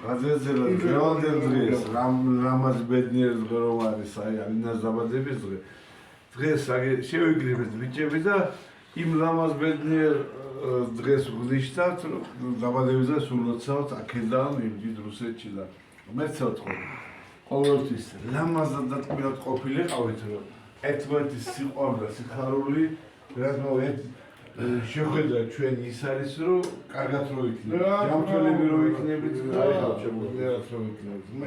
გაზეთზე დღევანდელ დღეს რამაზ ბედნიერის დღე რომ არის აი ალინას დაბადების დღე დღეს შევიგრიბეთ ბიჭები და იმ ლამაზ ბედნიერ დღეს ვღნიშნავთ დაბადების დღეს ულოცავთ აქედან იმდიდ რუსეთში და მეც ვთქვი ყოველთვის ლამაზად და თქმილად ყოფილიყავით რომ ერთმანეთის სიყვარული და სიხარული რადგან შეხვედრა ჩვენ ის არის რომ კარგად რო იქნება ჯანმრთელები რო იქნებით აი ხალხებურად რო იქნებით მე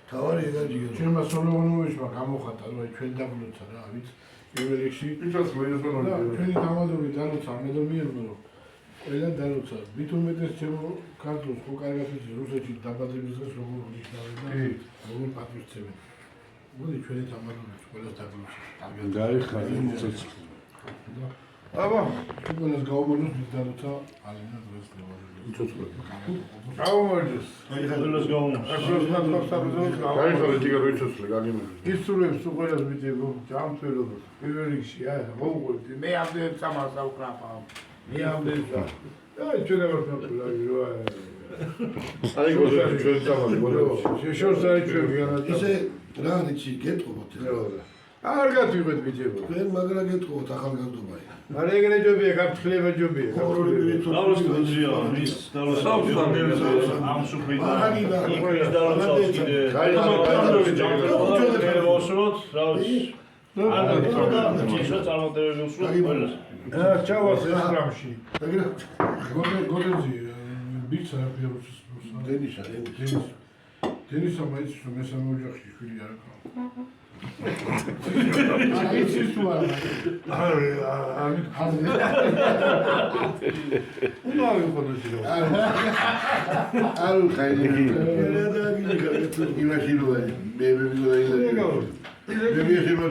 თავარი ეგაჯიგე ჩვენმა სოლომონოვიჩმა გამოხატა რომ ჩვენ დაგლოცა რა ვიცი პირველ რიგში იცის მოიაზრონა ჩვენი თავადური დალოცა მე რომ მიერნო რომ ყველა დალოცა მით უმეტეს ჩემო ქართულს ხო კარგად ვიცი რუსეთში დაბადების დღეს როგორ ნიშნავენ და როგორ პატრიოტებენ მოდი ჩვენი თავადური ყველა დაგლოცა გაიხარე ცოცხლი აბა ყველას გაუმარჯოს მის დალოცა ალინა დღეს ლევაჟი ცოცხლი გაუმარჯოს ყველას გაუმარჯოს ახლა მაგასაბრძოლოთ გაიხარე ტიგა რო ცოცხლი გაგიმარჯოს ისურვებს უყურებს ვიდეო ჯანმრთელობა პირველ რიგში აი მოუყვებით მე ამდენ სამას ავკრაფა მე ამდენ აი ჩვენ ვარ ფოტოლოგი რა აი გოჟა ჩვენ წამალი შეშორს არის ჩვენ ვიანად ისე რა რიცი გეტყობოთ არ გათვიყვეთ ბიჭებო ჩვენ მაგრა გეტყობოთ ახალგაზრდობაი არა ეგრე ჯობია გაფრთხილება ჯობია დავოს გზია ის ამ სუფრიდან ის დავოს კიდე ჩავას ესტრამში გოდერძი ბიცა პიროსის დენისა დენისა მაიც რომ მესამე ოჯახში შვილი არ აქვს იცის თუ არა უნავი ხოდოში რა არ ხაიდი იმაში რო მე